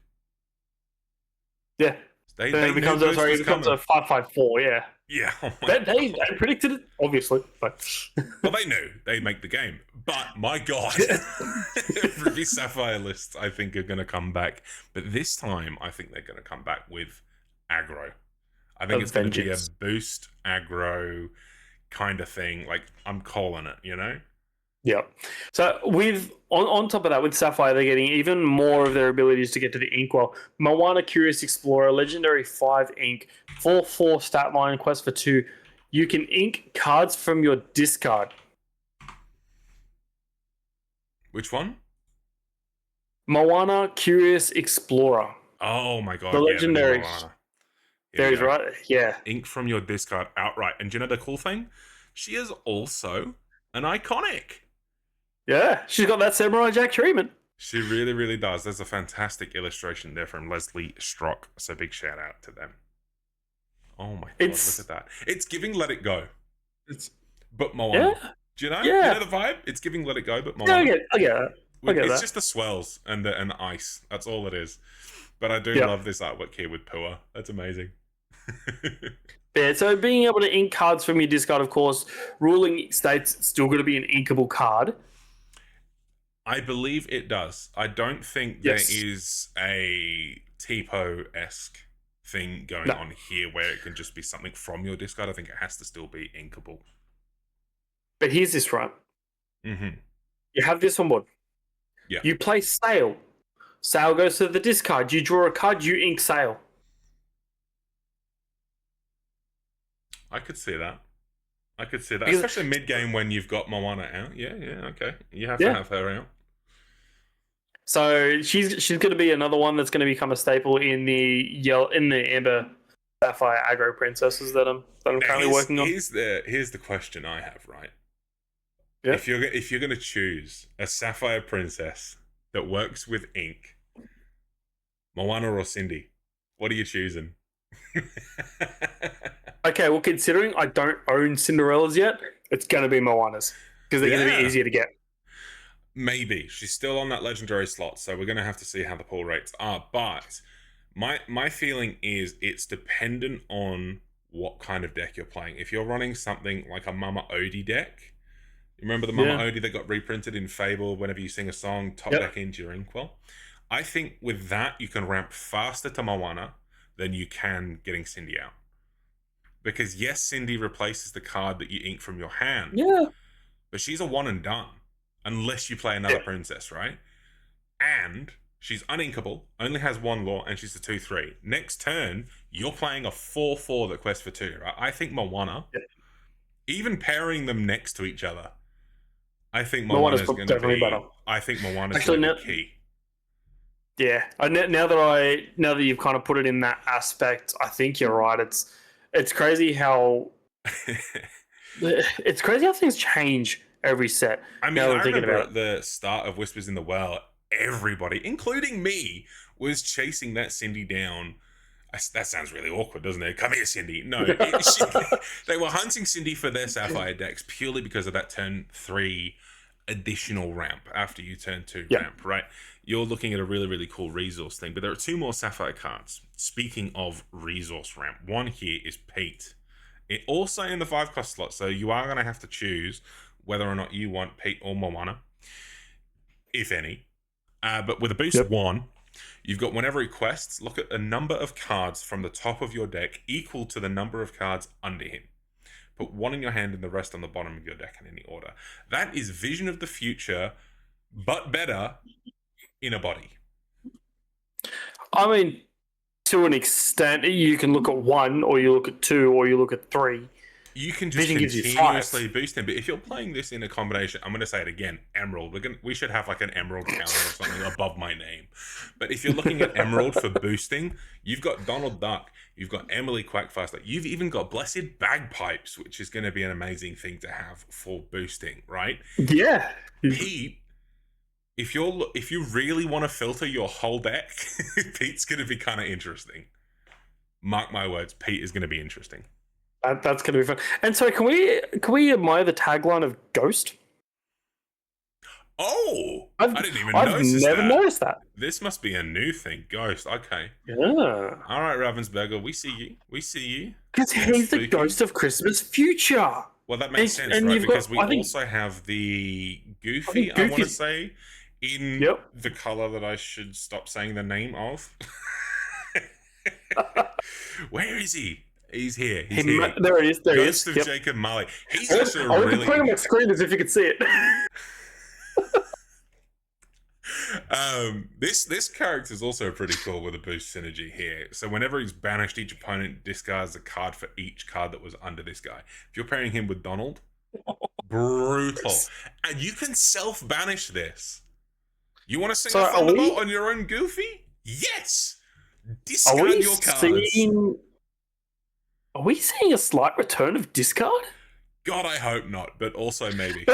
Yeah. It becomes a 5/5/4. Yeah. Yeah. Oh they predicted it, obviously. But well, they knew they'd make the game. But my god, Ruby Sapphire lists I think are going to come back. But this time, I think they're going to come back with aggro. I think it's going to be a boost aggro kind of thing. Like, I'm calling it, you know? Yeah. So with on top of that, with Sapphire, they're getting even more of their abilities to get to the Inkwell. Moana Curious Explorer, legendary 5 ink, 4/4 stat line, quest for 2. You can ink cards from your discard. Which one? Moana Curious Explorer. Oh my god. The legendary. There he's right. Yeah. Ink from your discard outright. And do you know the cool thing? She is also an iconic. Yeah, she's got that Samurai Jack treatment. She really, really does. There's a fantastic illustration there from Leslie Strock, so big shout out to them. Oh my god, look at that. It's giving Let It Go. But Moana. Yeah. Do you know? Yeah. You know the vibe? It's giving Let It Go, but Moana. Yeah, I get it. It's just the swells and the ice. That's all it is. But I do love this artwork here with Pua. That's amazing. Yeah, so being able to ink cards from your discard, of course, ruling states it's still going to be an inkable card. I believe it does. I don't think there is a Tipo-esque thing going on here where it can just be something from your discard. I think it has to still be inkable. But here's this, right? Mm-hmm. You have this on board. Yeah. You play Sail. Sail goes to the discard. You draw a card, you ink Sail. I could see that. Especially mid-game when you've got Moana out. Yeah, okay. You have to have her out. So she's going to be another one that's going to become a staple in the Amber Sapphire aggro princesses that I'm currently working on. Here's the question I have, right? Yeah. If you're going to choose a Sapphire princess that works with ink, Moana or Cindy, what are you choosing? Okay, well, considering I don't own Cinderella's yet, it's going to be Moana's. because they're going to be Yeah. easier to get. Maybe. She's still on that legendary slot, so we're gonna have to see how the pull rates are. But my feeling is it's dependent on what kind of deck you're playing. If you're running something like a Mama Odie deck, remember the Mama Yeah. Odie that got reprinted in Fable whenever you sing a song, top Yep. deck into your Inkwell? I think with that you can ramp faster to Moana than you can getting Cindy out. Because yes, Cindy replaces the card that you ink from your hand, Yeah. but she's a one and done. Unless you play another Yeah. princess, right? And she's uninkable, only has one law, and she's a 2/3. Next turn, you're playing a 4/4 that quests for 2, right? I think Moana, Yeah. even pairing them next to each other, I think Moana's Moana's going to definitely better. be. I think Moana's Actually, going to now, be key. yeah. Now that you've kind of put it in that aspect, I think you're right. It's crazy how things change every set. I mean, Now that I I'm thinking remember about at the start of Whispers in the Well, everybody, including me, was chasing that Cindy down. That sounds really awkward, doesn't it? Come here, Cindy. No, it. they were hunting Cindy for their Sapphire decks purely because of that turn 3 additional ramp after you turn 2 Yeah. ramp, right? You're looking at a really, really cool resource thing, but there are 2 more Sapphire cards. Speaking of resource ramp, one here is Pete. It also in the 5-cost slot, so you are going to have to choose whether or not you want Pete or Moana, if any. But with a boost 1, you've got whenever he quests, look at a number of cards from the top of your deck equal to the number of cards under him. Put one in your hand and the rest on the bottom of your deck in any order. That is Vision of the Future, but better in a body. I mean, to an extent, you can look at 1, or you look at 2, or you look at 3. You can just Vision gives you continuously 5. boost him. But if you're playing this in a combination, I'm going to say it again, Emerald. We should have like an Emerald counter or something above my name. But if you're looking at Emerald for boosting, you've got Donald Duck, you've got Emily Quackfaster, you've even got Blessed Bagpipes, which is going to be an amazing thing to have for boosting, right? Yeah. Pete, if you really want to filter your whole deck, Pete's going to be kind of interesting. Mark my words, Pete is going to be interesting. That's going to be fun. And so, can we admire the tagline of Ghost? Oh, I didn't even notice I've never noticed that. This must be a new thing. Ghost, okay. Yeah. All right, Ravensburger, we see you. We see you. Because he's the ghost of Christmas future. Well, that makes sense, and right? Because we also have the Goofy, I want to say, in the color that I should stop saying the name of. Where is he? He's here. He's here. There it is. There he is. Ghost of Jacob Marley. He's actually I want to put it on my screen as if you could see it. This character is also pretty cool with a boost synergy here. So whenever he's banished, each opponent discards a card for each card that was under this guy. If you're pairing him with Donald, brutal. And you can self-banish this. You want to sing a Thunderbolt on your own Goofy? Yes! Discard your cards. Are we seeing a slight return of discard? God, I hope not, but also maybe.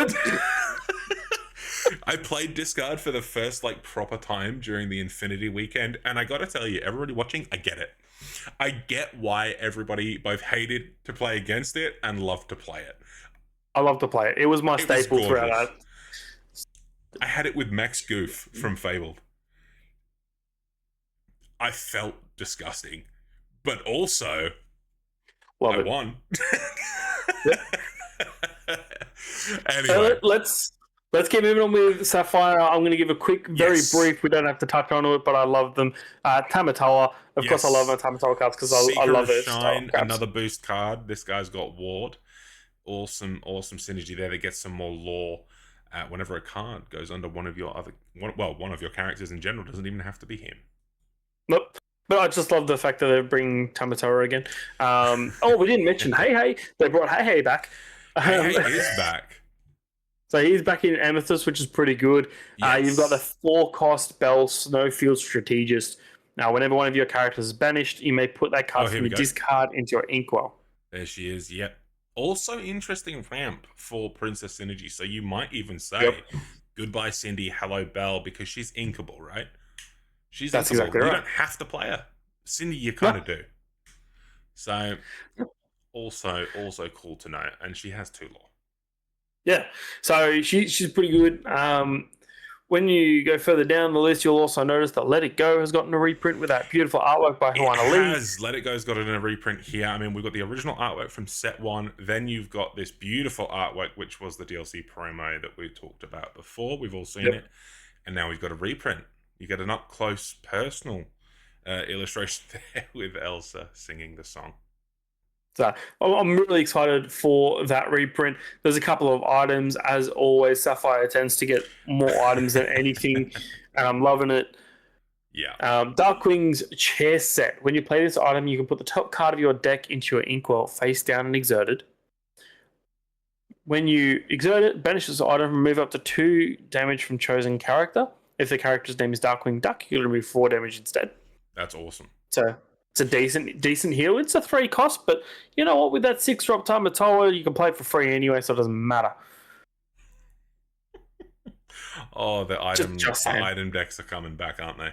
I played discard for the first proper time during the Infinity weekend, and I gotta tell you, everybody watching, I get it. I get why everybody both hated to play against it and loved to play it. I love to play it. It was my staple throughout that. I had it with Max Goof from Fabled. I felt disgusting, but also I won. Anyway, let's keep moving on with Sapphire. I'm going to give a quick, very brief. We don't have to touch on it, but I love them. Tamatoa, of course, I love my Tamatoa cards because I love it. Shine, another boost card. This guy's got Ward. Awesome synergy there. That gets some more lore. Whenever a card goes under one of your characters in general, doesn't even have to be him. Nope. But I just love the fact that they're bringing Tamatoa again. We didn't mention Hey. They brought Hey back. Hey is back. So he's back in Amethyst, which is pretty good. Yes. You've got the 4-cost Bell Snowfield Strategist. Now, whenever one of your characters is banished, you may put that card from your discard into your Inkwell. There she is, yep. Also interesting ramp for Princess Synergy. So you might even say, goodbye Cindy, hello Belle, because she's inkable, right? That's exactly right. You don't have to play her. Cindy, you kind of do. So, also cool to know. And she has 2 lore. Yeah, so she's pretty good. When you go further down the list, you'll also notice that Let It Go has gotten a reprint with that beautiful artwork by It Juana Lee. has. Let It Go's got it in a reprint here. I mean, we've got the original artwork from set 1. Then you've got this beautiful artwork, which was the DLC promo that we talked about before. We've all seen it. And now we've got a reprint. You get an up-close, personal illustration there with Elsa singing the song. So I'm really excited for that reprint. There's a couple of items. As always, Sapphire tends to get more items than anything, and I'm loving it. Yeah. Darkwing's chair set. When you play this item, you can put the top card of your deck into your inkwell, face down and exerted. When you exert it, banish this item, remove up to 2 damage from chosen character. If the character's name is Darkwing Duck, you'll remove 4 damage instead. That's awesome. So it's a decent heal. It's a 3 cost, but you know what? With that 6 drop Tamatoa, you can play it for free anyway, so it doesn't matter. Oh, the item decks are coming back, aren't they?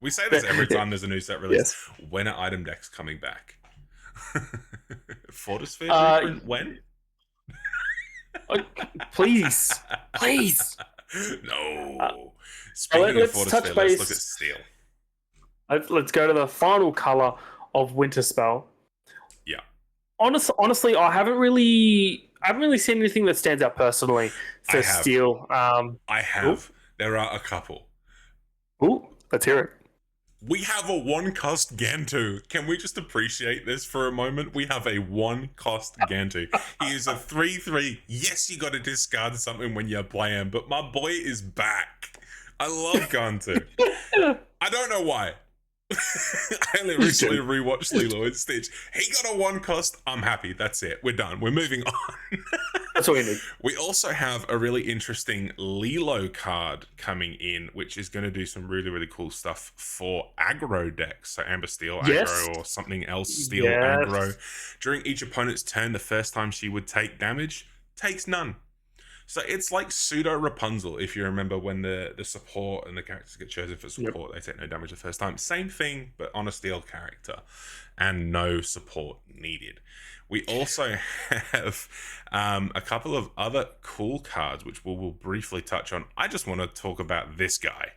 We say this every time there's a new set release. Yes. When are item decks coming back? Fortisphere reprint when? Please. No. Speaking of Fortisphere, let's look at Steel. Let's go to the final color of Winterspell. Yeah. Honestly, I haven't really seen anything that stands out personally for Steel. I have. Ooh. There are a couple. Ooh, let's hear it. We have a 1-cost Gantu. Can we just appreciate this for a moment? We have a 1-cost Gantu. He is a 3/3. Yes, you got to discard something when you play him, but my boy is back. I love Gantu. I don't know why. I only recently rewatched Lilo and Stitch. He got a 1-cost. I'm happy. That's it. We're done. We're moving on. That's all we need. We also have a really interesting Lilo card coming in, which is going to do some really, really cool stuff for aggro decks. So Amber Steel aggro or something else Steel aggro. During each opponent's turn, the first time she would take damage, takes none. So it's like pseudo Rapunzel, if you remember when the support and the characters get chosen for support, they take no damage the first time. Same thing, but on a Steel character, and no support needed. We also have a couple of other cool cards, which we'll briefly touch on. I just want to talk about this guy.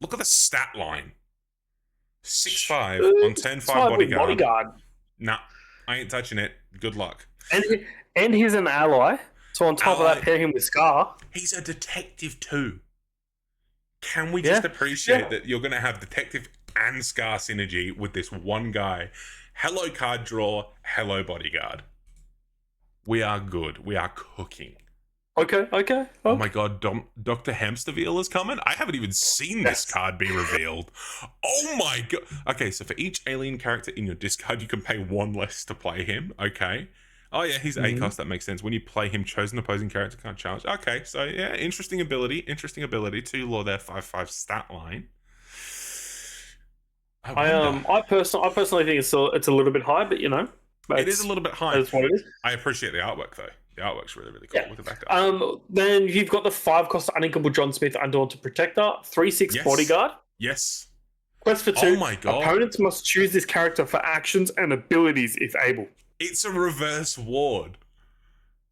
Look at the stat line. 6/5 on turn 5 bodyguard. Nah, I ain't touching it. Good luck. And he's an ally. So on top of that, pair him with Scar. He's a detective too. Can we just appreciate that you're going to have detective and Scar synergy with this one guy? Hello card draw, hello bodyguard. We are good. We are cooking. Okay. Oh my god, Dr. Hamsterville is coming? I haven't even seen this card be revealed. Oh my god. Okay, so for each alien character in your discard, you can pay 1 less to play him. Okay. Oh yeah, he's 8 cost. That makes sense. When you play him, chosen opposing character can't challenge. Okay, so yeah, interesting ability. 2 lore there, 5/5 stat line. I personally think it's a little bit high, but you know, it is a little bit high. That's what it is. I appreciate the artwork though. The artwork's really, really cool with the backup. Then you've got the 5-cost Uninkable John Smith Undaunted Protector, 3/6 bodyguard. Yes. Quest for 2. Oh my god. Opponents must choose this character for actions and abilities if able. It's a reverse ward.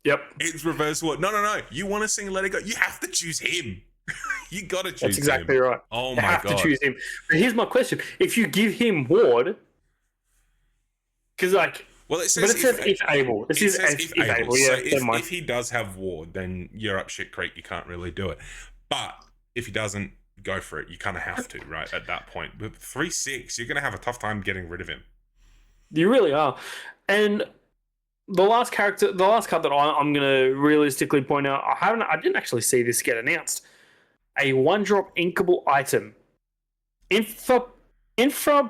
Yep. It's reverse ward. No. You want to sing Let It Go? You have to choose him. You got to choose him. That's exactly right. Oh my god. You have to choose him. But here's my question. If you give him ward, because it says if able. It says if able. Yeah, so if he does have ward, then you're up shit creek. You can't really do it. But if he doesn't, go for it. You kind of have to, right? At that point. With 3/6, you're going to have a tough time getting rid of him. You really are. And the last card that I'm going to realistically point out, I didn't actually see this get announced. A 1-drop inkable item. Infra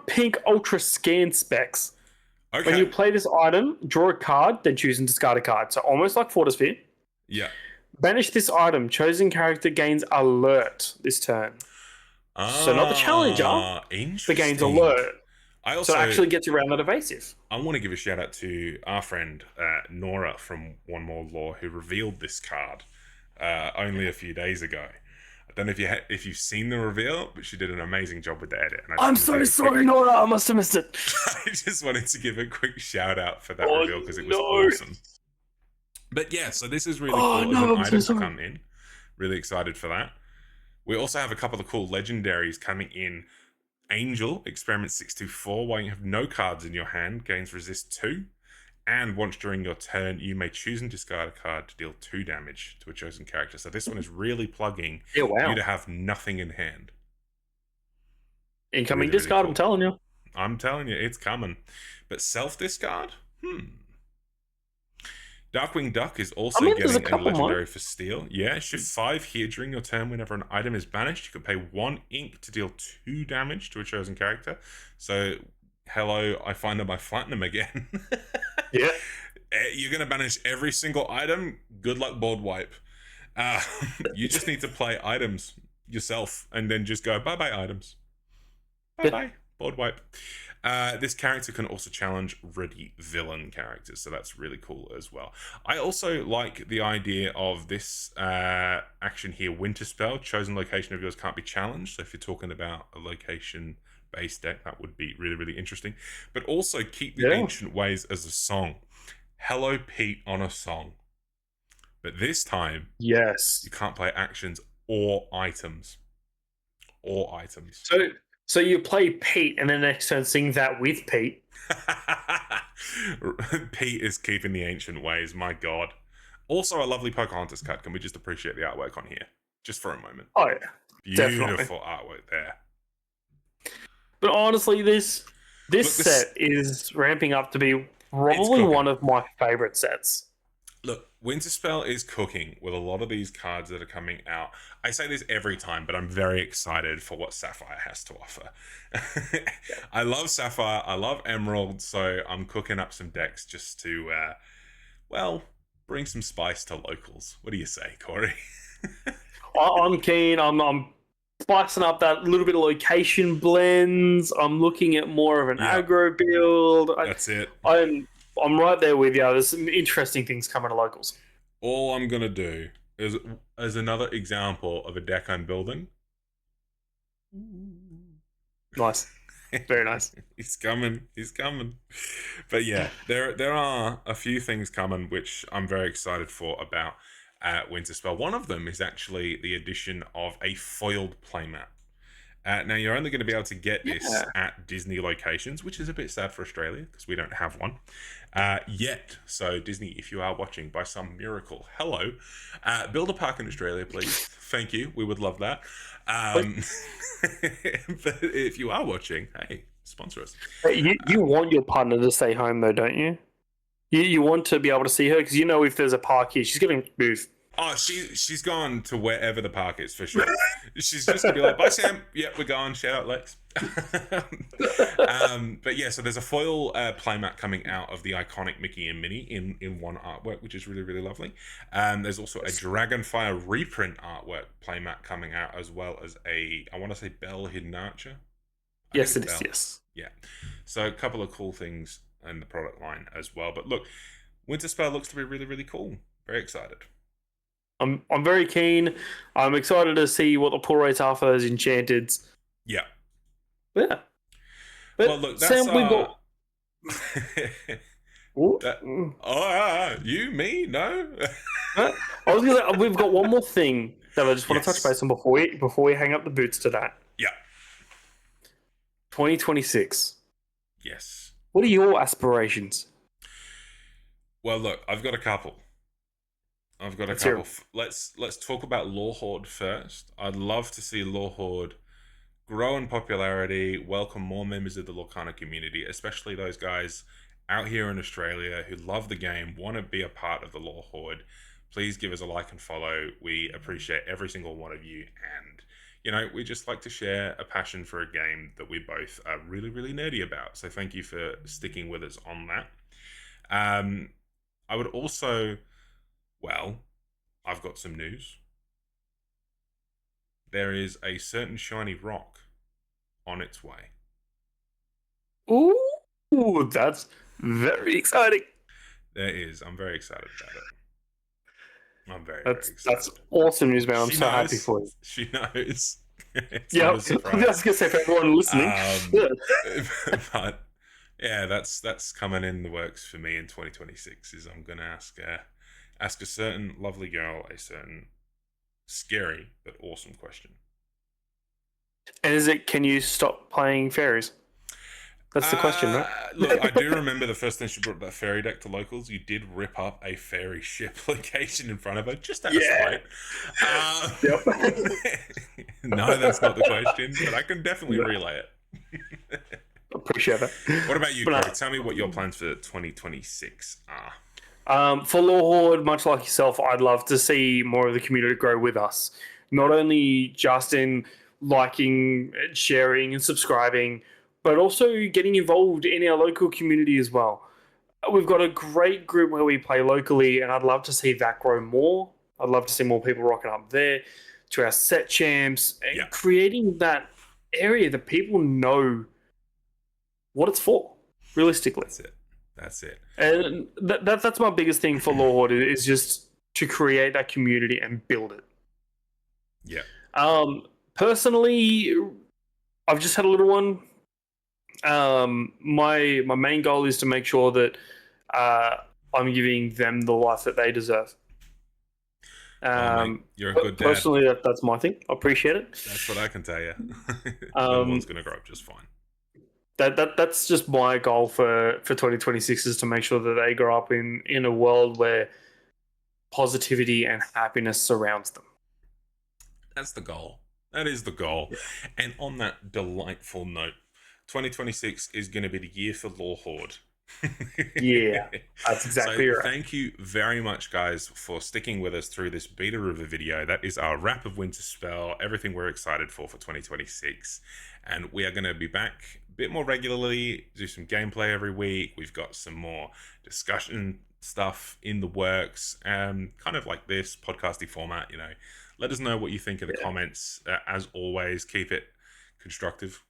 Pink Ultra Scan Specs. Okay. When you play this item, draw a card, then choose and discard a card. So almost like Fortisphere. Yeah. Banish this item. Chosen character gains alert this turn. So not the challenger, but gains alert. So it actually gets around that evasive. I want to give a shout out to our friend Nora from One More Lore, who revealed this card only a few days ago. I don't know if you've seen the reveal, but she did an amazing job with the edit. And I'm so sorry, Nora. I must have missed it. I just wanted to give a quick shout out for that reveal because it was awesome. But yeah, so this is really Oh cool as an no, I'm so item to sorry. come in. Really excited for that. We also have a couple of cool legendaries coming in. Angel, Experiment 624, while you have no cards in your hand, gains resist 2. And once during your turn, you may choose and discard a card to deal 2 damage to a chosen character. So this one is really plugging Yeah, you wow. to have nothing in hand. Incoming Really, really discard, cool. I'm telling you. I'm telling you, it's coming. But self-discard? Darkwing Duck is also There's a getting a couple more. legendary for steal. Yeah, shift 5 here during your turn. Whenever an item is banished, you can pay 1 ink to deal 2 damage to a chosen character. So, hello, I find that I flatten them again. Yeah. You're going to banish every single item. Good luck, board wipe. You just need to play items yourself and then just go, bye-bye, items. Bye-bye, board wipe. This character can also challenge ready villain characters, so that's really cool as well. I also like the idea of this action here, Winterspell. Chosen location of yours can't be challenged, so if you're talking about a location-based deck, that would be really, really interesting. But also keep the Ancient Ways as a song. Hello, Pete on a song. But this time, yes, you can't play actions or items. Or items. So you play Pete, and then next turn sing that with Pete. Pete is keeping the Ancient Ways, my god. Also a lovely Pocahontas cut. Can we just appreciate the artwork on here? Just for a moment. Oh yeah. Beautiful Definitely. artwork there. But honestly, this set is ramping up to be probably cooking. one of my favorite sets. Look, Winterspell is cooking with a lot of these cards that are coming out. I say this every time, but I'm very excited for what Sapphire has to offer. I love Sapphire, I love Emerald, so I'm cooking up some decks just to, bring some spice to locals. What do you say, Corey? I'm keen. I'm spicing up that little bit of location blends. I'm looking at more of an aggro build. That's it. I'm right there with you. There's some interesting things coming to locals. All I'm going to do is, as another example of a deck I'm building. Nice. Very nice. He's coming. But yeah, there are a few things coming which I'm very excited for about Winterspell. One of them is actually the addition of a foiled playmat. Now, you're only going to be able to get this at Disney locations, which is a bit sad for Australia because we don't have one yet. So, Disney, if you are watching by some miracle, hello. Build a park in Australia, please. Thank you. We would love that. But if you are watching, hey, sponsor us. You want your partner to stay home, though, don't you? You want to be able to see her because if there's a park here, she's going to move. Oh, she's gone to wherever the park is for sure. She's just gonna be like, "Bye, Sam. Yep, we're going. Shout out, Lex." But yeah, so there's a foil playmat coming out of the iconic Mickey and Minnie in one artwork, which is really, really lovely. There's also a Dragonfire reprint artwork playmat coming out, as well as I want to say Belle Hidden Archer. Yes, it is. Yes. Yeah. So a couple of cool things in the product line as well. But look, Winterspell looks to be really, really cool. Very excited. I'm very keen. I'm excited to see what the pull rates are for those enchanteds. Yeah. Yeah. But well, look, that's Sam, we've got. You, me, no. I was gonna say, we've got one more thing that I just want to touch base on before we hang up the boots to that. Yeah. 2026. Yes. What are your aspirations? Well, look, I've got a couple. Let's talk about Hoard first. I'd love to see Hoard grow in popularity, welcome more members of the Lorcana community, especially those guys out here in Australia who love the game, want to be a part of the Hoard. Please give us a like and follow. We appreciate every single one of you, and we just like to share a passion for a game that we both are really, really nerdy about. So thank you for sticking with us on that. I would also, I've got some news. There is a certain shiny rock on its way. Ooh, that's very exciting. There is. I'm very excited about it. I'm very excited. That's awesome news, man. I'm so happy for you. She knows. Yeah, I was going to say for everyone listening. But yeah, that's coming in the works for me in 2026. Is I'm going to ask Ask a certain lovely girl a certain scary but awesome question. And is it, can you stop playing fairies? That's the question, right? Look, I do remember the first time she brought that fairy deck to locals, you did rip up a fairy ship location in front of her, just out of Yeah. spite. Yep. No, that's not the question, but I can definitely relay it. Appreciate that. What about you, But, Craig? Tell me what your plans for 2026 are. for Hoard, much like yourself, I'd love to see more of the community grow with us. Not only just in liking, sharing, and subscribing, but also getting involved in our local community as well. We've got a great group where we play locally, and I'd love to see that grow more. I'd love to see more people rocking up there to our set champs and Yeah. creating that area that people know what it's for, realistically. That's it. And that's my biggest thing for Lord is just to create that community and build it. Yeah. Personally, I've just had a little one. My main goal is to make sure that I'm giving them the life that they deserve. Mate, you're a good dad. Personally, that's my thing. I appreciate it. That's what I can tell you. Little one's going to grow up just fine. That's just my goal for 2026 is to make sure that they grow up in a world where positivity and happiness surrounds them. That's the goal. That is the goal. Yeah. And on that delightful note, 2026 is going to be the year for Lore Hoard. Yeah, that's exactly right. Thank you very much, guys, for sticking with us through this beta of a video. That is our wrap of Winterspell, everything we're excited for 2026. And we are going to be back a bit more regularly, do some gameplay every week. We've got some more discussion stuff in the works, kind of like this podcasty format. Let us know what you think in the comments. As always, keep it constructive.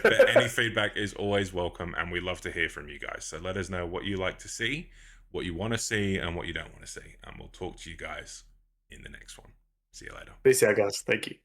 But any feedback is always welcome, and we love to hear from you guys. So let us know what you like to see, what you want to see, and what you don't want to see. And we'll talk to you guys in the next one. See you later. Peace out, guys. Thank you.